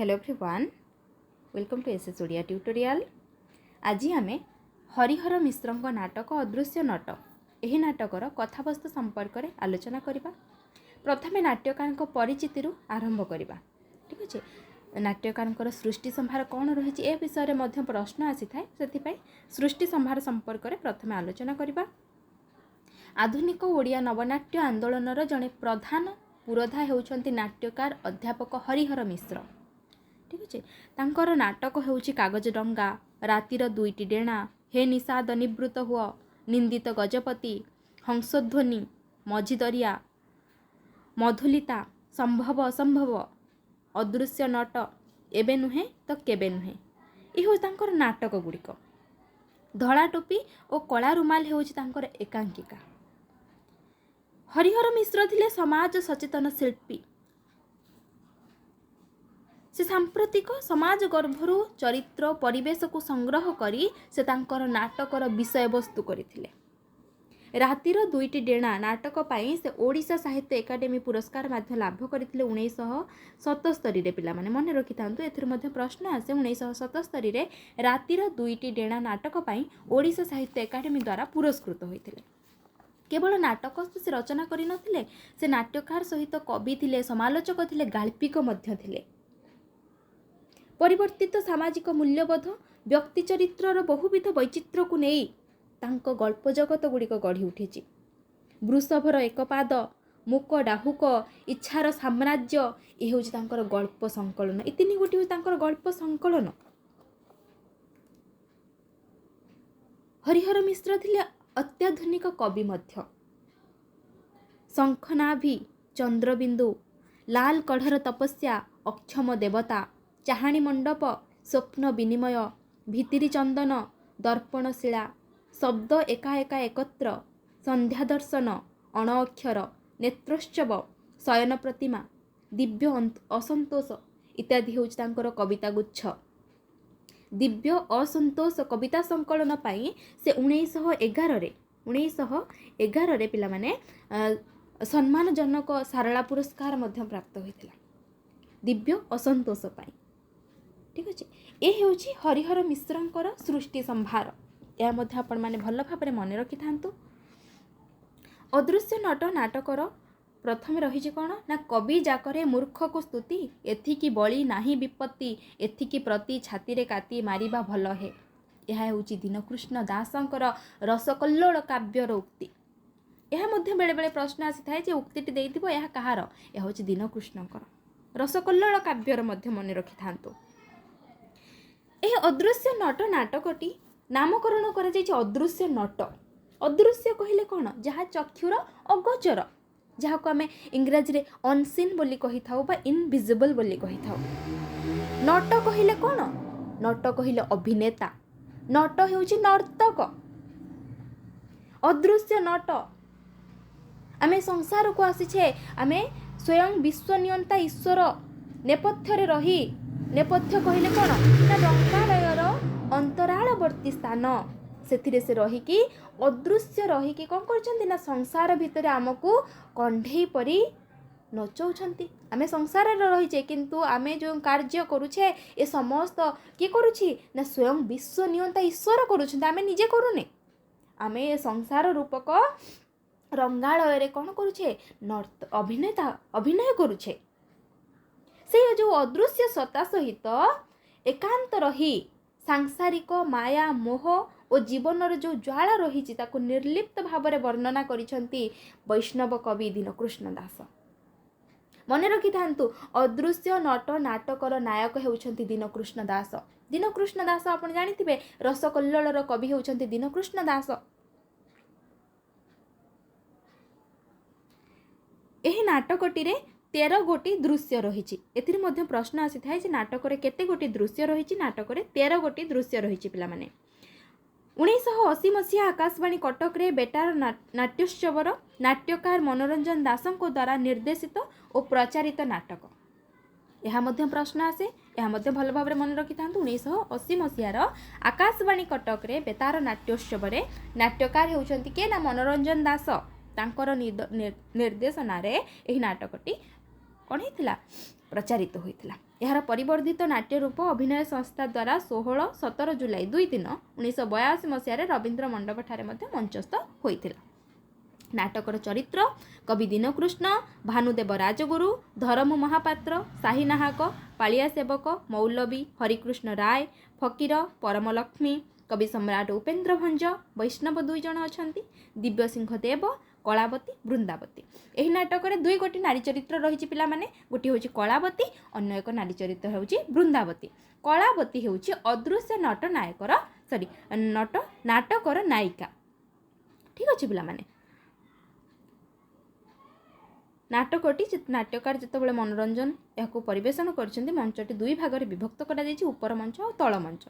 Hello everyone, welcome to SS Odia tutorial. आज आम हरिहर मिश्र नाटक अदृश्य नट यह नाटकर कथावस्तु संपर्क में आलोचना करवा। प्रथम नाट्यकार परिचिति आरंभ करवा। ठीक अच्छे, नाट्यकार सृष्टि संभार कौन रही ए विषय में प्रश्न आसी थाए, से सृष्टि संभार संपर्क में प्रथम आलोचना करवा। आधुनिक ओडिया नवनाट्य आंदोलन जड़े प्रधान पुरोधा होउछंती नाट्यकार अध्यापक हरिहर मिश्र। ठीक अच्छे, तांकर नाटक होउछि कागज डंगा, रातिर दुईटी डेणा, हे निषाद निवृत्त हुआ, निंदित गजपति, हंसध्वनि, मझिदरिया, मधुलिता, संभव असंभव, अदृश्य नट, एबे नुहे तो केबे नुहे, यह तांकर नाटक गुड़िक। धड़ा टोपी और कला रुमाल होउछि तांकर एकांकिका। हरिहर मिश्र थिले समाज सचेतन शिल्पी। से सांप्रतिक समाज गर्भरू चरित्र परिवेश को संग्रह करी से तांकर नाटकर विषय वस्तु करथिले। रातिर दुईटी डेणा नाटक पाई से ओडिशा साहित्य एकाडेमी पुरस्कार माध्य लाभ करथिले 1977 रे। पिला माने मन रखि थांतु, एथिर मध्ये प्रश्न आसे 1977 रे रातिर दुईटी डेणा नाटक पाई ओडिशा साहित्य एकाडेमी द्वारा पुरस्कृत होइथिले। केवल नाटक से रचना करि नथिले, से नाट्यकार सहित कवि थिले, समालोचक थिले, गाल्पिक मध्य थिले। परिवर्तित सामाजिक मूल्यबोध, व्यक्ति चरित्रर बहुविध वैचित्र्य को नहीं तांको गल्प जगत गुड़िक गढ़ी उठी। वृषभर एक पाद, मुक डाहुक, इच्छार साम्राज्य, यह हूँ तांकर गल्प संकलन। ये तीन गोटी हूँ तांकर गल्प संकलन। हरिहर मिश्र थिले अत्याधुनिक कवि मध्य। शंखनाभि, चंद्रबिंदु, लाल कढ़र तपस्या, अक्षम देवता, चाहाणी मंडप, स्वप्न विनिमय, भितिरी चंदन, दर्पणशिला, शब्द एका एका एकत्र, संध्या दर्शन, अण अक्षर, नेत्रोत्सव, शयन प्रतिमा, दिव्य असंतोष इत्यादि होउछि तांकर कविता गुच्छ। दिव्य असंतोष कविता संकलन पाई से 1911 रे पिला माने सम्मानजनक सारला पुरस्कार मध्य प्राप्त होइथिला दिव्य असंतोष पाई। ठीक अच्छे, ये हूँ हरिहर मिश्रंकर सृष्टि संभार। यह मध्य आपण माने भल भाव मन रखि थांतु। अदृश्य नट नाटकर प्रथम रही कौन ना, कवि जाकरे मूर्ख को स्तुति, एथिकी बली नाही विपत्ति, एथिकी प्रति छाती रे काती मारिबा भल है। यह हूँ दीनकृष्ण दासंकर रसकल्लोल काव्यर उक्ति। यह मध्य बेले बेले प्रश्न आसी थाए जे उक्तिटी देइथिबो यह कहार, यह हूँ दीनकृष्णकर रसकल्लोल काव्यर मध्य मन रखि थांतु। यह अदृश्य नट नाटकटी नामकरण करा जायछि अदृश्य नट। अदृश्य कहले कौन, जहाँ चक्षुर अगोचर, जहाँ को आम इंग्राजी रे अनसीन बोली कही थाउ बा इनविजिबल बोली कही थाउ। नट कहले कौन, नट कहले अभिनेता, नट हेउछि नर्तक। अदृश्य नट आमे संसार को आसीछे, आमे स्वयं विश्व नियंता ईश्वर नेपथ्य रे रही, नेपथ्य कहले कौन ना रंगालयर अंतरालवर्ती स्थान, से रहीकि अदृश्य रहीकि कौन करछन्ति ना संसार भितर आमको कंढेई परी नचौछन्ति। आमे संसार रे रहीचे किंतु आमे जो कार्य करूछे ए समस्त के करूछि ना स्वयं विश्व नियंता ईश्वर करूछन्ति, आमे निजे करूने। आमे ए संसार रूपक रंगालय कौन करूछे, अभिनय करूछे। से जो अदृश्य सत्ता सहित एकांत रही सांसारिक माया मोह और जीवनर जो ज्वाला रही ताको निर्लिप्त भाव में वर्णना करिसंती वैष्णव कवि दीनकृष्ण दास। मन रखि थांतु, अदृश्य नट नाटकर नायक हेउछंती दीनकृष्ण दास। दीनकृष्ण दास आपण जानिथिबे रसकल्लोलर कवि हेउछंती दीनकृष्ण दास। एही नाटकटी रे 13 गोटी दृश्य रही। एथिर मध्य प्रश्न आसी थाए जे नाटक केते गोटी दृश्य रही। नाटक 13 गोटी दृश्य रही। पिला माने 1980 मसीहा आकाशवाणी कटक रे बेटार नाट्योत्सवर नाट्यकार मनोरंजन दासंको द्वारा निर्देशित और प्रचारित नाटक। यह मध्य प्रश्न आसे, यह मध्य भल भाव मन रखि थांतु। 1980 मसीहार आकाशवाणी कटक रे बेतार नाट्योत्सव नाट्यकार होउछंती के ना मनोरंजन दास। तांकर निर्देशन रे एही नाटकटी कौन होता प्रचारित होता। यार परिवर्धित नाट्य रूप अभिनय संस्था द्वारा 16-17 जुलाई 2 दिन 1982 मसीह रवींद्र मंडप ठारे मंचस्थ होता। नाटकर चरित्र कवि दीनकृष्ण, भानुदेव राजगुरु, धरमु महापात्र, शाही नाहक, पालिया सेवक, मौलवी, हरिकृष्ण राय, फकीर, परमलक्ष्मी, कवि सम्राट उपेन्द्र भंज, वैष्णव 2 जन अच्छा, दिव्य सिंह देव, कलावती, वृंदावती। यही नाटक में 2 गोटी नारी चरित्र रही पिलाने, गोटे हूँ कलावती, अन्य एक नारी चरित्र हूँ वृंदावती। कलावती हूँ अदृश्य नट नायकर नाटकर नायिका। ठीक अच्छे पिलाने नाटकटी नाट्यकार जितेबाला मनोरंजन यहाँ परिवेशन कर मंचटी 2 भाग विभक्त कर उपर मंच और तल मंच।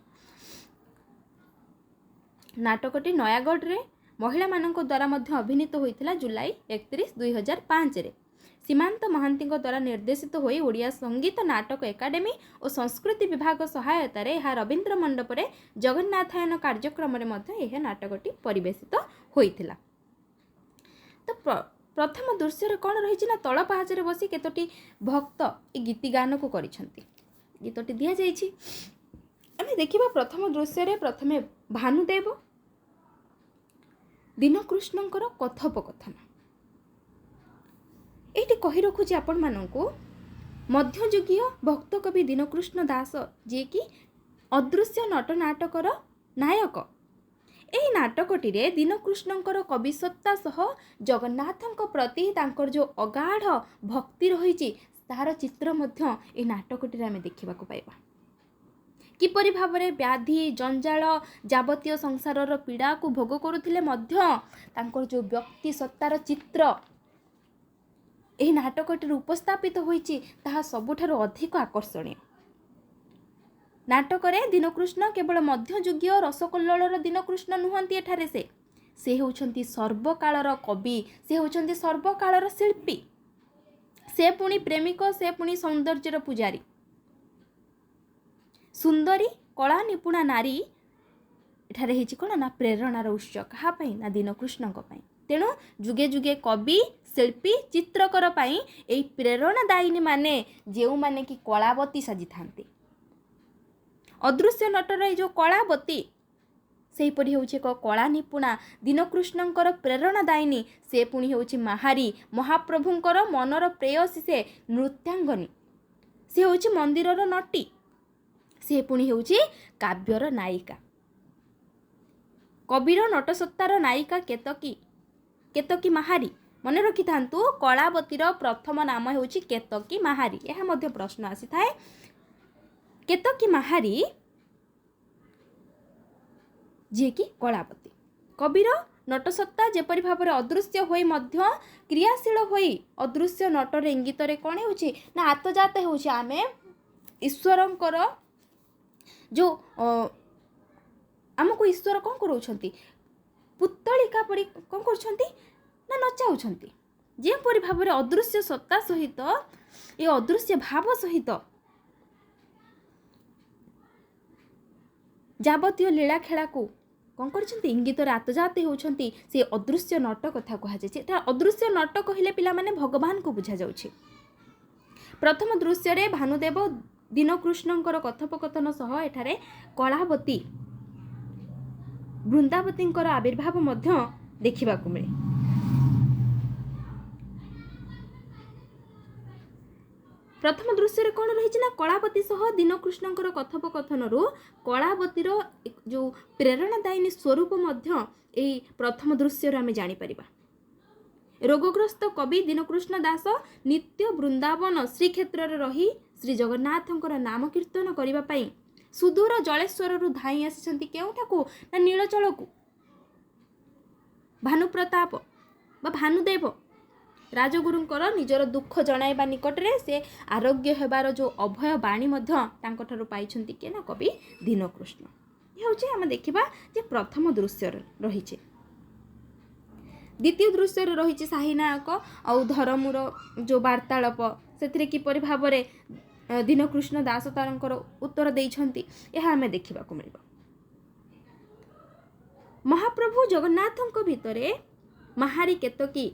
नाटकटी नयागढ़ रे महिला मानक द्वारा अभिनीत होता जुलाई 31, 2005 सीमांत महांती द्वारा निर्देशित होई ओडिया संगीत नाटक एकाडेमी और संस्कृति विभाग सहायतार यह रवींद्र मंडप रे जगन्नाथायन कार्यक्रम यह नाटकटी परिवेशित होता। तो प्रथम दृश्य कौन रही ना तल पाहाचरे बसी केतोटी भक्त ये गीतिगान को करिसेंती। गीतटी दिया जाइछि। आमे देखिबा प्रथम दृश्य प्रथमे भानुदेव दीनकृष्णंकर कथोपकथन ये कही रखुची आपण मानू मध्ययुगीय भक्त कवि दीनकृष्ण दास जी कि अदृश्य नट नाटकर नायक। यही नाटकटी दीनकृष्णंकर कविसत्ता सह जगन्नाथंक प्रति तांकर जो अगाढ़ भक्ति रही तार चित्र मध्य ए नाटकटी आमे देखा पाइबा। किपरि भावरे व्याधि जंजाल जावतीय संसारर पीड़ा को भोग करुथिले मध्य तांकर जो व्यक्ति सत्तार चित्र एही नाटकटी उपस्थापित होईची ताहा सबुठारु अधिक आकर्षणीय। नाटक रे दीनकृष्ण केवल मध्ययुगीय रसकल्लोलर दीनकृष्ण नुहंती। एठारे से होउछंती सर्वकालर कवि, से होउछंती सर्वकालर शिल्पी, से पुणी प्रेमिक, से पुणी सौंदर्यर पुजारी, सुंदरी कला निपुणा नारी एठारे हिची कोन ना प्रेरणार उत्स कहा पई ना दीनकृष्णक पई। तेणु जुगे जुगे कवि शिल्पी चित्रकर पई एई प्रेरणादायिनी माने जेउ माने कि कलावती साजी थांती। अदृश्य नटर जो कलावती सेहीपरि होउछि एक कला निपुणा दीनकृष्णंकर प्रेरणादायिनी, से पुणी होउछि महारी महाप्रभुंकर मनर प्रेयसी, से नृत्यांगनी, से होउछि मंदिरर नटी, से पुणी होउछि काव्यर नायिका। कविर नटसत्तार नायिका केतकी, केतकी महारी। मन रखि थांतु कलावतीर प्रथम नाम होउछि केतकी महारी। यह मध्य प्रश्न आसी थाए। केतकी महारी जे कि कलावती कविर नटसत्ता जेपरि भाव अदृश्य होई मध्य क्रियाशील होई अदृश्य नटर इंगित कौन होउछि ना आत्मजात होउछि। आमे ईश्वरंकर जो आमको ईश्वर कौन करोछंती पुतलिका परि कौन करछंती ना नचाउछंती। जेपरि भाव अदृश्य सत्ता सहित ये अदृश्य भाव सहित जावतीय लीला खेला को कौन करछंती इंगित आत्मजात होउछंती। से अदृश्य नट कथा कहा जाय। अदृश्य नट कहले पिला माने भगवान को बुझा जाउछि। प्रथम दृश्य रे भानुदेव दीनकृष्णंकर कथोपकथन सह एठारे कलावती वृंदावतींकर आविर्भाव मध्य देखा मिले। प्रथम दृश्य रे कौन रही ना कलावती सह दीनकृष्णंकर कथोपकथन रु कलावतीर जो प्रेरणादायिनी स्वरूप मध्य एई प्रथम दृश्य आमे जानि परिबा। रोगग्रस्त कवि दीनकृष्ण दास नित्य वृंदावन श्रीक्षेत्र रही श्री जगन्नाथंकर नाम कीर्तन करने पाई सुदूर जलेश्वर रु धाई आसिछंती केउठाकू ना नीलचल को। भानुप्रताप बा भानुदेव राजगुरुंकर निजर दुख जणाइबा निकटरे से आरोग्य हेबार जो अभय बाणी मध्य तांको ठारु पाइछंती के ना कवि दीनकृष्ण। ये होचे हम देखिबा जे प्रथम दृश्य रहिছে। द्वितीय दृश्य रही शाही नायक और धरमुर जो वार्तालाप से किपरि भाव दीनकृष्ण दास तारंकर उत्तर देइछंती यह आमे देखिबा को मिलिबा। महाप्रभु जगन्नाथंक भितरे महारी केतकी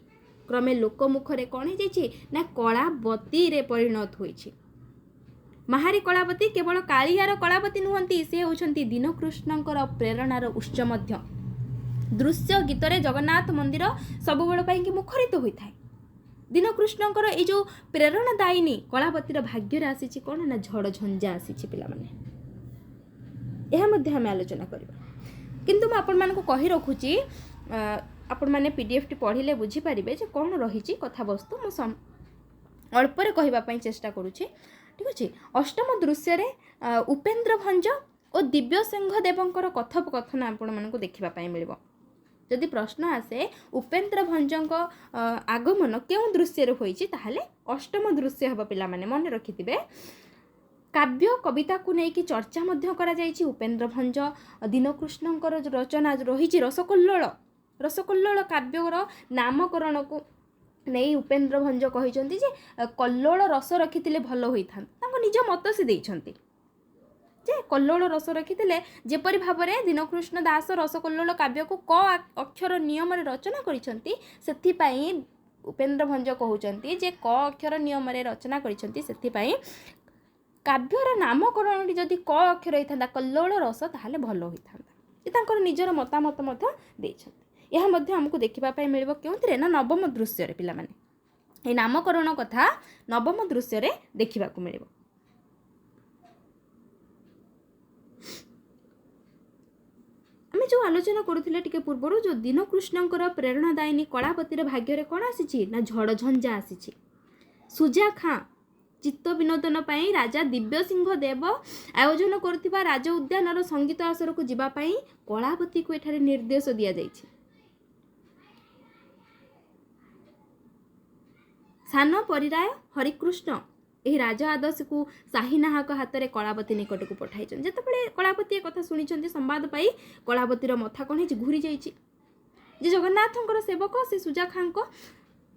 क्रमे लोकमुखरे कौन हो ना कलावती रे परिणत होइछि। ମାହାରୀ କଳାବତୀ କେବଳ କାଳିଆର କଳାବତୀ ନୁହନ୍ତି, ସେ ହେଉଛନ୍ତି ଦୀନକୃଷ୍ଣଙ୍କର ପ୍ରେରଣାର ଉତ୍ସ ମଧ୍ୟ। ଦୃଶ୍ୟ ଗୀତରେ ଜଗନ୍ନାଥ ମନ୍ଦିର ସବୁବେଳ ପାଇଁକି ମୁଖରିତ ହୋଇଥାଏ। ଦୀନକୃଷ୍ଣଙ୍କର ଏଇ ଯେଉଁ ପ୍ରେରଣାଦାୟିନୀ କଳାବତୀର ଭାଗ୍ୟରେ ଆସିଛି କ'ଣ ନା ଝଡ଼ ଝଞ୍ଜା ଆସିଛି ପିଲାମାନେ। ଏହା ମଧ୍ୟ ଆମେ ଆଲୋଚନା କରିବା। କିନ୍ତୁ ମୁଁ ଆପଣମାନଙ୍କୁ କହି ରଖୁଛି, ଆପଣମାନେ PDF ଟି ପଢ଼ିଲେ ବୁଝିପାରିବେ ଯେ କ'ଣ ରହିଛି କଥାବସ୍ତୁ। ମୁଁ ଅଳ୍ପରେ କହିବା ପାଇଁ ଚେଷ୍ଟା କରୁଛି, ଠିକ୍ ଅଛି। ଅଷ୍ଟମ ଦୃଶ୍ୟରେ ଉପେନ୍ଦ୍ର ଭଞ୍ଜ ଓ ଦିବ୍ୟସିଂହ ଦେବଙ୍କର କଥୋପକଥନ ଆପଣମାନଙ୍କୁ ଦେଖିବା ପାଇଁ ମିଳିବ। ଯଦି ପ୍ରଶ୍ନ ଆସେ ଉପେନ୍ଦ୍ର ଭଞ୍ଜଙ୍କ ଆଗମନ କେଉଁ ଦୃଶ୍ୟରେ ହୋଇଛି, ତାହେଲେ ଅଷ୍ଟମ ଦୃଶ୍ୟ ହେବ ପିଲାମାନେ, ମନେ ରଖିଥିବେ। କାବ୍ୟ କବିତାକୁ ନେଇକି ଚର୍ଚ୍ଚା ମଧ୍ୟ କରାଯାଇଛି। ଉପେନ୍ଦ୍ର ଭଞ୍ଜ ଦୀନକୃଷ୍ଣଙ୍କର ରଚନା ରହିଛି ରସକଲ୍ଲୋଳ କାବ୍ୟର ନାମକରଣକୁ ନେଇ ଉପେନ୍ଦ୍ର ଭଞ୍ଜ କହିଛନ୍ତି ଯେ କଲ୍ଲୋଳ ରସ ରଖିଥିଲେ ଭଲ ହୋଇଥାନ୍ତା। ତାଙ୍କ ନିଜ ମତ ସେ ଦେଇଛନ୍ତି ଯେ କଲ୍ଲୋଳ ରସ ରଖିଥିଲେ, ଯେପରି ଭାବରେ ଦୀନକୃଷ୍ଣ ଦାସ ରସକଲ୍ଲୋଳ କାବ୍ୟକୁ କ ଅକ୍ଷର ନିୟମରେ ରଚନା କରିଛନ୍ତି, ସେଥିପାଇଁ ଉପେନ୍ଦ୍ର ଭଞ୍ଜ କହୁଛନ୍ତି ଯେ କ ଅକ୍ଷର ନିୟମରେ ରଚନା କରିଛନ୍ତି, ସେଥିପାଇଁ କାବ୍ୟର ନାମକରଣଟି ଯଦି କ ଅକ୍ଷର ହେଇଥାନ୍ତା କଲ୍ଲୋଳ ରସ, ତାହେଲେ ଭଲ ହୋଇଥାନ୍ତା। ସେ ତାଙ୍କର ନିଜର ମତାମତ ମଧ୍ୟ ଦେଇଛନ୍ତି। ଏହା ମଧ୍ୟ ଆମକୁ ଦେଖିବା ପାଇଁ ମିଳିବ କେଉଁଥିରେ ନା ନବମ ଦୃଶ୍ୟରେ ପିଲାମାନେ। এই ନାମକରଣ କଥା ନବମ ଦୃଶ୍ୟରେ ଦେଖିବାକୁ ମିଳିବ। ଆମେ ଯେଉଁ ଆଲୋଚନା କରୁଥିଲେ ଟିକେ ପୂର୍ବରୁ, ଯେଉଁ ଦୀନକୃଷ୍ଣଙ୍କର ପ୍ରେରଣାଦାୟିନୀ କଳାବତୀର ଭାଗ୍ୟରେ କ'ଣ ଆସିଛି ନା ଝଡ଼ ଝଞ୍ଜା ଆସିଛି। ସୁଜା ଖାଁ ଚିତ୍ତ ବିନୋଦନ ପାଇଁ ରାଜା ଦିବ୍ୟସିଂହ ଦେବ ଆୟୋଜନ କରୁଥିବା ରାଜ ଉଦ୍ୟାନର ସଙ୍ଗୀତ ଆସରକୁ ଯିବା ପାଇଁ କଳାବତୀକୁ ଏଠାରେ ନିର୍ଦ୍ଦେଶ ଦିଆଯାଇଛି। ସାନ ପରିରାୟ ହରିକୃଷ୍ଣ ଏହି ରାଜ ଆଦେଶକୁ ସାହିନାହାକ ହାତରେ କଳାବତୀ ନିକଟକୁ ପଠାଇଛନ୍ତି। ଯେତେବେଳେ କଳାବତୀ ଏ କଥା ଶୁଣିଛନ୍ତି, ସମ୍ବାଦ ପାଇ କଳାବତୀର ମଥା କ'ଣ ହେଇଛି, ଘୁରି ଯାଇଛି। ଯେ ଜଗନ୍ନାଥଙ୍କର ସେବକ ସେ ସୁଜା ଖାଁଙ୍କ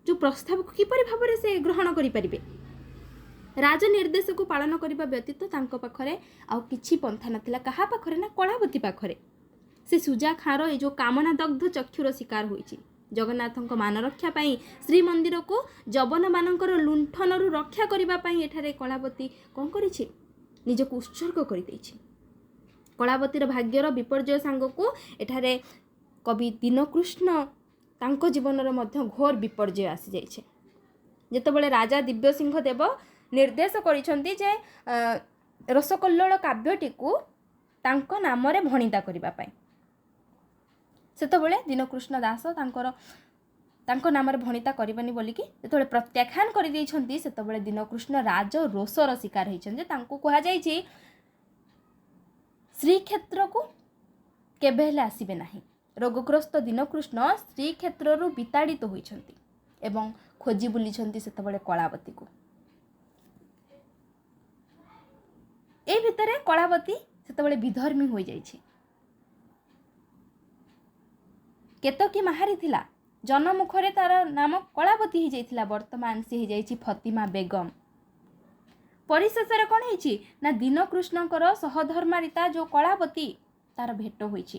ଯେଉଁ ପ୍ରସ୍ତାବକୁ କିପରି ଭାବରେ ସେ ଗ୍ରହଣ କରିପାରିବେ। ରାଜ ନିର୍ଦ୍ଦେଶକୁ ପାଳନ କରିବା ବ୍ୟତୀତ ତାଙ୍କ ପାଖରେ ଆଉ କିଛି ପନ୍ଥା ନଥିଲା। କାହା ପାଖରେ ନା କଳାବତୀ ପାଖରେ। ସେ ସୁଜା ଖାଁର ଏଇ ଯେଉଁ କାମନାଦଗ୍ଧ ଚକ୍ଷୁର ଶିକାର ହୋଇଛି। ଜଗନ୍ନାଥଙ୍କ ମାନ ରକ୍ଷା ପାଇଁ ଶ୍ରୀମନ୍ଦିରକୁ ଯବନମାନଙ୍କର ଲୁଣ୍ଠନରୁ ରକ୍ଷା କରିବା ପାଇଁ ଏଠାରେ କଳାବତୀ କ'ଣ କରିଛି, ନିଜକୁ ଉତ୍ସର୍ଗ କରିଦେଇଛି। କଳାବତୀର ଭାଗ୍ୟର ବିପର୍ଯ୍ୟୟ ସାଙ୍ଗକୁ ଏଠାରେ କବି ଦୀନକୃଷ୍ଣ ତାଙ୍କ ଜୀବନର ମଧ୍ୟ ଘୋର ବିପର୍ଯ୍ୟୟ ଆସିଯାଇଛି। ଯେତେବେଳେ ରାଜା ଦିବ୍ୟସିଂହ ଦେବ ନିର୍ଦ୍ଦେଶ କରିଛନ୍ତି ଯେ ରସକଲ୍ଲୋଳ କାବ୍ୟଟିକୁ ତାଙ୍କ ନାମରେ ଭଣିତା କରିବା ପାଇଁ, ସେତେବେଳେ ଦୀନକୃଷ୍ଣ ଦାସ ତାଙ୍କ ନାମରେ ଭଣିତା କରିବନି ବୋଲିକି ଯେତେବେଳେ ପ୍ରତ୍ୟାଖ୍ୟାନ କରିଦେଇଛନ୍ତି, ସେତେବେଳେ ଦୀନକୃଷ୍ଣ ରାଜ ରୋଷର ଶିକାର ହେଇଛନ୍ତି। ତାଙ୍କୁ କୁହାଯାଇଛି ଶ୍ରୀକ୍ଷେତ୍ରକୁ କେବେ ହେଲେ ଆସିବେ ନାହିଁ। ରୋଗଗ୍ରସ୍ତ ଦୀନକୃଷ୍ଣ ଶ୍ରୀକ୍ଷେତ୍ରରୁ ବିତାଡ଼ିତ ହୋଇଛନ୍ତି ଏବଂ ଖୋଜି ବୁଲିଛନ୍ତି ସେତେବେଳେ କଳାବତୀକୁ। ଏ ଭିତରେ କଳାବତୀ ସେତେବେଳେ ବିଧର୍ମୀ ହୋଇଯାଇଛି। କେତକୀ ମାହାରୀ ଥିଲା, ଜନମୁଖରେ ତାର ନାମ କଳାବତୀ ହେଇଯାଇଥିଲା, ବର୍ତ୍ତମାନ ସେ ହେଇଯାଇଛି ଫତିମା ବେଗମ। ପରିଶେଷରେ କ'ଣ ହେଇଛି ନା ଦୀନକୃଷ୍ଣଙ୍କର ସହଧର୍ମାରିତା ଯେଉଁ କଳାବତୀ, ତାର ଭେଟ ହୋଇଛି।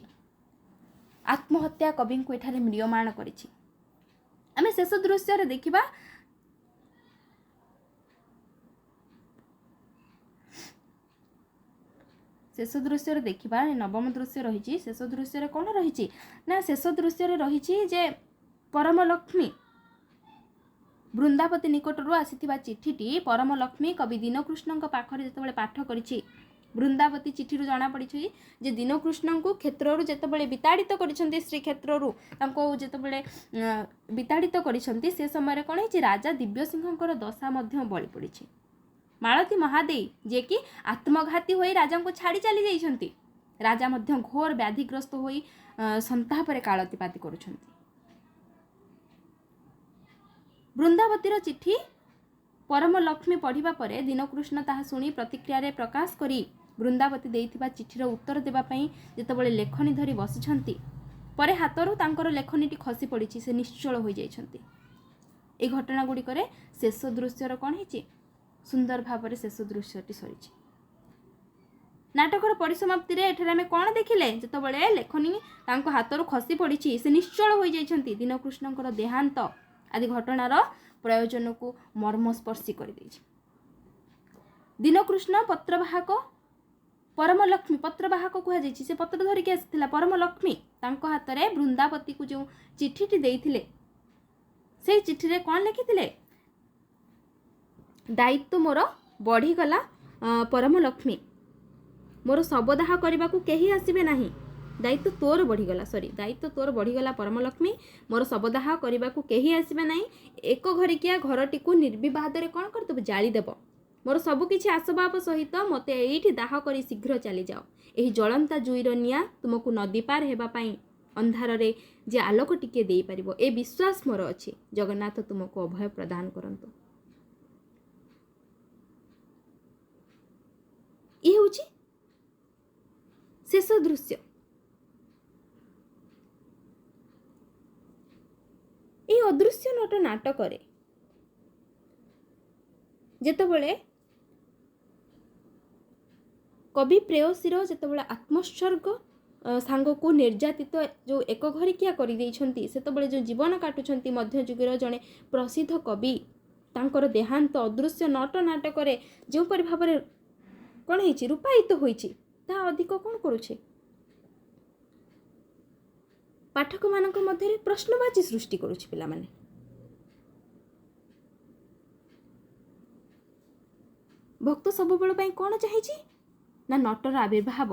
ଆତ୍ମହତ୍ୟା କବିଙ୍କୁ ଏଠାରେ ମ୍ରିୟମାଣ କରିଛି। ଆମେ ଶେଷ ଦୃଶ୍ୟରେ ଦେଖିବା ନବମ ଦୃଶ୍ୟ ରହିଛି। ଶେଷ ଦୃଶ୍ୟରେ କ'ଣ ରହିଛି ନା ଶେଷ ଦୃଶ୍ୟରେ ରହିଛି ଯେ ପରମଲକ୍ଷ୍ମୀ ବୃନ୍ଦାବତୀ ନିକଟରୁ ଆସିଥିବା ଚିଠିଟି ପରମଲକ୍ଷ୍ମୀ କବି ଦୀନକୃଷ୍ଣଙ୍କ ପାଖରେ ଯେତେବେଳେ ପାଠ କରିଛି, ବୃନ୍ଦାବତୀ ଚିଠିରୁ ଜଣାପଡ଼ିଛି ଯେ ଦୀନକୃଷ୍ଣଙ୍କୁ କ୍ଷେତ୍ରରୁ ଯେତେବେଳେ ବିତାଡ଼ିତ କରିଛନ୍ତି, ଶ୍ରୀକ୍ଷେତ୍ରରୁ ତାଙ୍କୁ ଯେତେବେଳେ ବିତାଡ଼ିତ କରିଛନ୍ତି, ସେ ସମୟରେ କ'ଣ ହେଇଛି ରାଜା ଦିବ୍ୟସିଂହଙ୍କର ଦଶା ମଧ୍ୟ ବଳି ପଡ଼ିଛି। ମାଳତୀ ମହାଦେଇ ଯିଏକି ଆତ୍ମଘାତୀ ହୋଇ ରାଜାଙ୍କୁ ଛାଡ଼ି ଚାଲି ଯାଇଛନ୍ତି, ରାଜା ମଧ୍ୟ ଘୋର ବ୍ୟାଧିଗ୍ରସ୍ତ ହୋଇ ସନ୍ତାପରେ କାଳତିପାତି କରୁଛନ୍ତି। ବୃନ୍ଦାବତୀର ଚିଠି ପରମଲକ୍ଷ୍ମୀ ପଢ଼ିବା ପରେ ଦୀନକୃଷ୍ଣ ତାହା ଶୁଣି ପ୍ରତିକ୍ରିୟାରେ ପ୍ରକାଶ କରି ବୃନ୍ଦାବତୀ ଦେଇଥିବା ଚିଠିର ଉତ୍ତର ଦେବା ପାଇଁ ଯେତେବେଳେ ଲେଖନୀ ଧରି ବସିଛନ୍ତି, ପରେ ହାତରୁ ତାଙ୍କର ଲେଖନୀଟି ଖସି ପଡ଼ିଛି, ସେ ନିଶ୍ଚଳ ହୋଇଯାଇଛନ୍ତି। এই ଘଟଣା ଗୁଡ଼ିକରେ ଶେଷ ଦୃଶ୍ୟର କ'ଣ ହେଇଛି, ସୁନ୍ଦର ଭାବରେ ଶେଷ ଦୃଶ୍ୟଟି ସରିଛି। ନାଟକର ପରିସମାପ୍ତିରେ ଏଠାରେ ଆମେ କ'ଣ ଦେଖିଲେ, ଯେତେବେଳେ ଲେଖନୀ ତାଙ୍କ ହାତରୁ ଖସି ପଡ଼ିଛି, ସେ ନିଶ୍ଚଳ ହୋଇଯାଇଛନ୍ତି, ଦୀନକୃଷ୍ଣଙ୍କର ଦେହାନ୍ତ ଆଦି ଘଟଣାର ପ୍ରୟୋଜନକୁ ମର୍ମସ୍ପର୍ଶୀ କରିଦେଇଛି। ଦୀନକୃଷ୍ଣ ପତ୍ରବାହକ परम लक्ष्मी पत्रवाहक कहुई से पत्र धरिक आसी परम लक्ष्मी तांको हाथ में बृंदावती को जो चिठीटी देइथिले से चिठी रे कौन लिखिथिले दायित्व मोर बढ़ीगला परम लक्ष्मी मोर शवदाह करने को कहीं आसबे नहीं दायित्व तोर बढ़ीगला दायित्व तोर बढ़ीगला परम लक्ष्मी मोर शवदाह करने को कहीं आसबे नहीं एक घरिकिया घरटी को निर्विवाद कौन करदेव जालीदेव मोर सबकिछि आसबाब सहित मते एठी दाह करी शीघ्र चली जाओ एही जलंता जुईर निया तुमको नदी पार हेबा पई अंधार रे जे आलोक टिके देई परिबो ए विश्वास मोर अछि जगन्नाथ तुमको अभय प्रदान करंतु ई होछि शेष दृश्य ई अदृश्य नट नाटक रे जेतबेले कवि प्रेयसीर जेतबेले आत्मोत्सर्ग सांग को निर्यातित जो एक घरिकिया कर सेतबेले जो जीवन काटुछंती मध्ययुगर जड़े प्रसिद्ध कवि तांकर देहांत अदृश्य नट नाटक जो परि भाव में कौन होइछि रूपायित होइछि ता अधिक कौन करुछे पाठक मानक मध्य प्रश्नवाची सृष्टि करुछि पिला माने भक्त सब बेल पई कौन चाहिए ना नटर आविर्भाव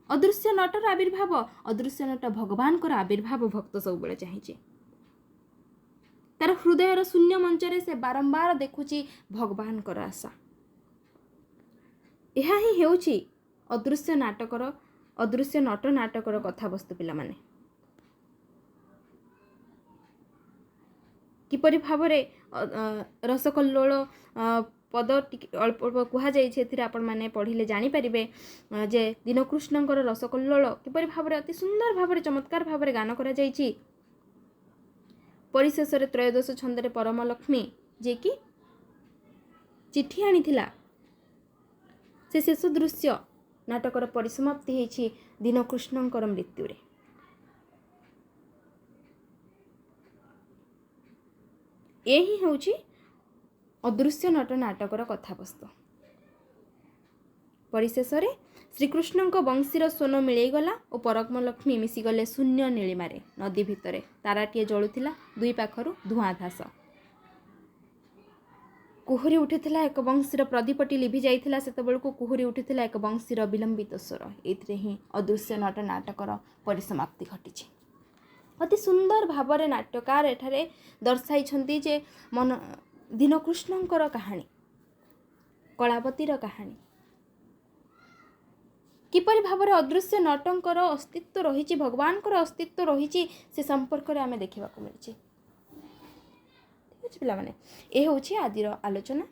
अदृश्य नटर आविर्भाव अदृश्य नट भगवान को आविर्भाव भक्त सब बेले चाहिए तार हृदयर शून्य मंचरे से बारंबार देखुची भगवान कर आशा यह ही हेउची अदृश्य नाटकर अदृश्य नट नाटकर कथा वस्तु पिला माने किपरि भावरे रसकल्लोल पद अल्प कहुई आपण मैंने पढ़ले जानीपर जे दीनकृष्णकर रसकल्लोल किपरि भाव अति सुंदर भाव चमत्कार भाव गान करा परिशेष त्रयोदश छंदरे परम लक्ष्मी जे कि चिठी आनीथिला से शेष दृश्य नाटकर परिसमाप्ति होइछि दीनकृष्णकर मृत्यु रे यही होउछि अदृश्य नट नाटकर कथावस्तु परिशेष श्रीकृष्ण वंशीर सोन मिलैगला और परम लक्ष्मी मिशीगले शून्य नीलिमारे नदी भितर ताराटीए जलुला दुई पाखर धूआं धास कुहुरी उठिथिला एक वंशीर प्रदीपटी लिभि जाइथिला सेतबेलକୁ कुहुरी उठिथिला एक वंशीर विलंबित स्वर एथिरे ही अदृश्य नट नाटकर परिसमाप्ति घटिछि अति सुंदर भावरे नाट्यकार एठारे दर्शाई जे मन दीनकृष्णकर कहानी कलावतीर कहानी किपरि भावरे अदृश्य नटंकर अस्तित्व रही भगवान अस्तित्व रही से संपर्क में आम देखा मिली ठीक अच्छे पे यह हूँ आज आलोचना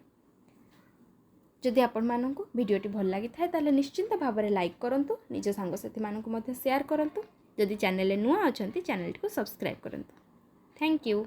जदि आपण मानक भिडियोटी भल लगी थाए ताले निश्चिंत भाव में लाइक करंतु निज सांगसाथी मानक शेयर करंतु जदि चैनल नुआ अच्छा चैनल को सब्सक्राइब करंतु थैंक यू।